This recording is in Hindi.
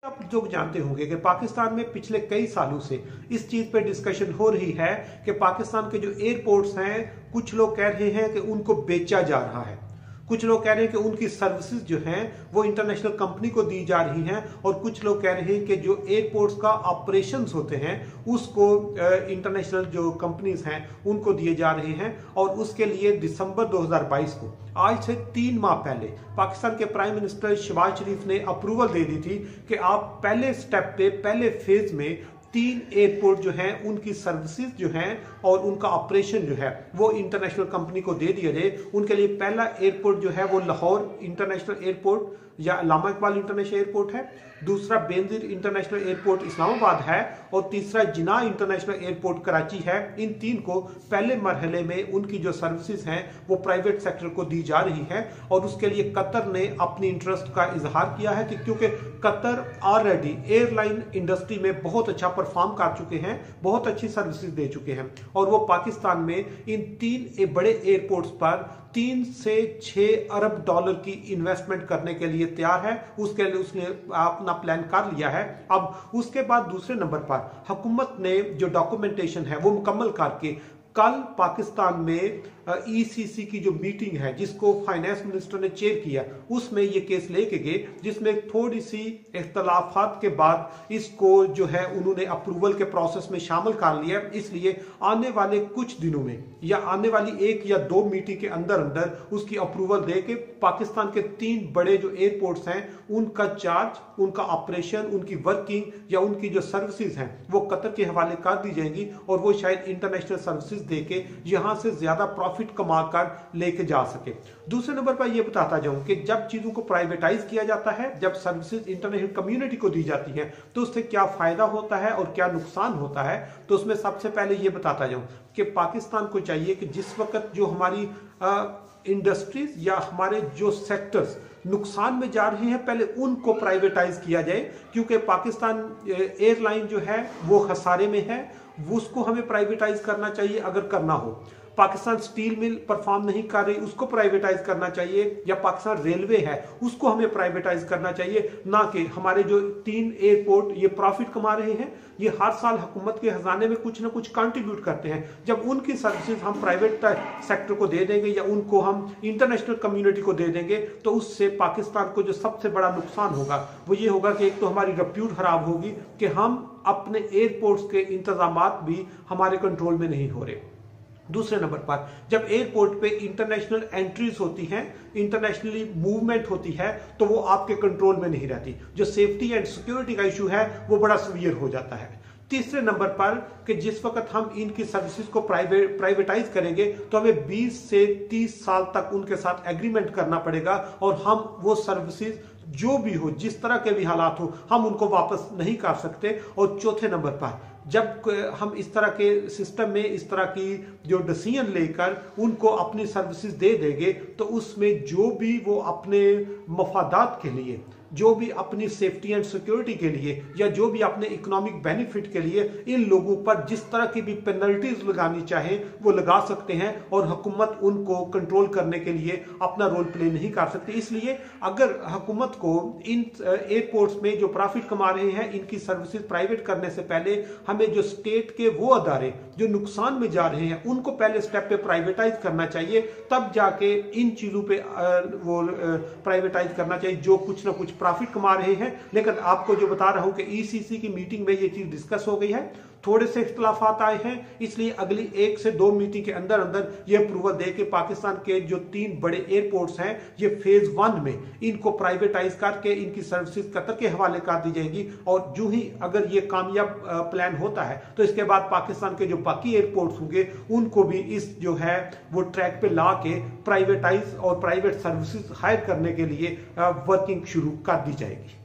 आप लोग जानते होंगे कि पाकिस्तान में पिछले कई सालों से इस चीज पे डिस्कशन हो रही है कि पाकिस्तान के जो एयरपोर्ट्स हैं, कुछ लोग कह रहे हैं कि उनको बेचा जा रहा है, कुछ लोग कह रहे हैं कि उनकी सर्विसेज जो हैं वो इंटरनेशनल कंपनी को दी जा रही हैं, और कुछ लोग कह रहे हैं कि जो एयरपोर्ट्स का ऑपरेशंस होते हैं उसको इंटरनेशनल जो कंपनीज हैं उनको दिए जा रहे हैं। और उसके लिए दिसंबर 2022 को, आज से 3 माह पहले, पाकिस्तान के प्राइम मिनिस्टर शहबाज शरीफ ने अप्रूवल दे दी थी कि आप पहले स्टेप पे, पहले फेज में 3 एयरपोर्ट जो हैं उनकी सर्विसेज जो हैं और उनका ऑपरेशन जो है वो इंटरनेशनल कंपनी को दे दिया जाए। उनके लिए पहला एयरपोर्ट जो है वो लाहौर इंटरनेशनल एयरपोर्ट या अल्लामा इकबाल इंटरनेशनल एयरपोर्ट है, दूसरा बेनजीर इंटरनेशनल एयरपोर्ट इस्लामाबाद है, और तीसरा जिन्ना इंटरनेशनल एयरपोर्ट कराची है। इन 3 को पहले मरहले में उनकी जो सर्विसेज हैं वो प्राइवेट सेक्टर को दी जा रही है। और उसके लिए कतर ने अपनी इंटरेस्ट का इजहार किया है कि क्योंकि कतर ऑलरेडी एयरलाइन इंडस्ट्री में बहुत अच्छा परफॉर्म कर चुके हैं, बहुत अच्छी सर्विसेज दे चुके हैं, और वो पाकिस्तान में इन 3 बड़े एयरपोर्ट्स पर 3 से 6 अरब डॉलर की इन्वेस्टमेंट करने के लिए तैयार है। उसके लिए उसने अपना प्लान कर लिया है। अब उसके बाद दूसरे नंबर पर हुकूमत ने जो डॉक्यूमेंटेशन है वो मुकम्मल करके कल पाकिस्तान में ईसीसी की जो मीटिंग है जिसको फाइनेंस मिनिस्टर ने चेयर किया, उसमें ये केस लेके गए, जिसमें थोड़ी सी इख्तलाफात के बाद इसको जो है उन्होंने अप्रूवल के प्रोसेस में शामिल कर लिया। इसलिए आने वाले कुछ दिनों में या आने वाली 1 या 2 मीटिंग के अंदर अंदर उसकी अप्रूवल दे के पाकिस्तान के 3 बड़े जो एयरपोर्ट्स हैं उनका चार्ज, उनका ऑपरेशन, उनकी वर्किंग या उनकी जो सर्विसेज हैं वो कतर के हवाले कर दी जाएंगी, और वो शायद इंटरनेशनल सर्विसेज देके यहां से ज्यादा प्रॉफिट कमा कर लेके जा सके। दूसरे नंबर पर यह बताता जाऊं कि जब चीजों को प्राइवेटाइज किया जाता है, जब सर्विसेज इंटरनेशनल कम्युनिटी को दी जाती है, तो उससे क्या फायदा होता है और क्या नुकसान होता है। तो उसमें सबसे पहले यह बताता जाऊं कि पाकिस्तान को चाहिए कि जिस वक्त जो हमारी इंडस्ट्रीज या हमारे जो सेक्टर्स नुकसान में जा रहे हैं पहले उनको प्राइवेटाइज किया जाए, क्योंकि पाकिस्तान एयरलाइन जो है वो खसारे में है, उसको हमें प्राइवेटाइज करना चाहिए अगर करना हो। पाकिस्तान स्टील मिल परफॉर्म नहीं कर रही, उसको प्राइवेटाइज करना चाहिए, या पाकिस्तान रेलवे है उसको हमें प्राइवेटाइज करना चाहिए, ना कि हमारे जो 3 एयरपोर्ट ये प्रॉफिट कमा रहे हैं, ये हर साल हुकूमत के खजाने में कुछ ना कुछ कंट्रीब्यूट करते हैं। जब उनकी सर्विसेज हम प्राइवेट सेक्टर को दे देंगे या उनको हम इंटरनेशनल कम्युनिटी को दे देंगे, तो उससे पाकिस्तान को जो सबसे बड़ा नुकसान होगा वो ये होगा कि एक तो हमारी रेप्यूट खराब होगी कि हम अपने एयरपोर्ट्स के इंतजामात भी हमारे कंट्रोल में नहीं हो रहे। दूसरे नंबर पर जब एयरपोर्ट पे इंटरनेशनल एंट्रीज होती हैं, इंटरनेशनली मूवमेंट होती है, तो वो आपके कंट्रोल में नहीं रहती। जो सेफ्टी एंड सिक्योरिटी का इशू है वो बड़ा सीवियर हो जाता है। तीसरे नंबर पर कि जिस वक्त हम इनकी सर्विसेज को प्राइवेटाइज करेंगे तो हमें 20 से 30 साल तक उनके साथ एग्रीमेंट करना पड़ेगा, और हम वो सर्विसेज जो भी हो, जिस तरह के भी हालात हो, हम उनको वापस नहीं कर सकते। और चौथे नंबर पर जब हम इस तरह के सिस्टम में इस तरह की जो डिसीजन लेकर उनको अपनी सर्विसेज दे देंगे, तो उसमें जो भी वो अपने मफादात के लिए, जो भी अपनी सेफ्टी एंड सिक्योरिटी के लिए, या जो भी अपने इकोनॉमिक बेनिफिट के लिए इन लोगों पर जिस तरह की भी पेनल्टीज लगानी चाहे वो लगा सकते हैं, और हुकूमत उनको कंट्रोल करने के लिए अपना रोल प्ले नहीं कर सकती। इसलिए अगर हुकूमत को इन एयरपोर्ट्स में जो प्रॉफिट कमा रहे हैं इनकी सर्विसेज प्राइवेट करने से पहले हमें जो स्टेट के वो अदारे जो नुकसान में जा रहे हैं उनको पहले स्टेप पे प्राइवेटाइज करना चाहिए, तब जाके इन चीजों पे वो प्राइवेटाइज करना चाहिए जो कुछ ना कुछ प्रॉफिट कमा रहे हैं। लेकिन आपको जो बता रहा हूं कि ईसीसी की मीटिंग में ये चीज डिस्कस हो गई है, थोड़े से इख्तलाफात आए हैं, इसलिए अगली 1 से 2 मीटिंग के अंदर अंदर ये अप्रूवल दे के पाकिस्तान के जो 3 बड़े एयरपोर्ट्स हैं ये फेज 1 में इनको प्राइवेटाइज करके इनकी सर्विसेज कतर के हवाले कर दी जाएगी। और जो ही अगर ये कामयाब प्लान होता है तो इसके बाद पाकिस्तान के जो बाकी एयरपोर्ट्स होंगे उनको भी इस जो है वो ट्रैक पे ला के प्राइवेटाइज और प्राइवेट सर्विसेज हायर करने के लिए वर्किंग शुरू कर दी जाएगी।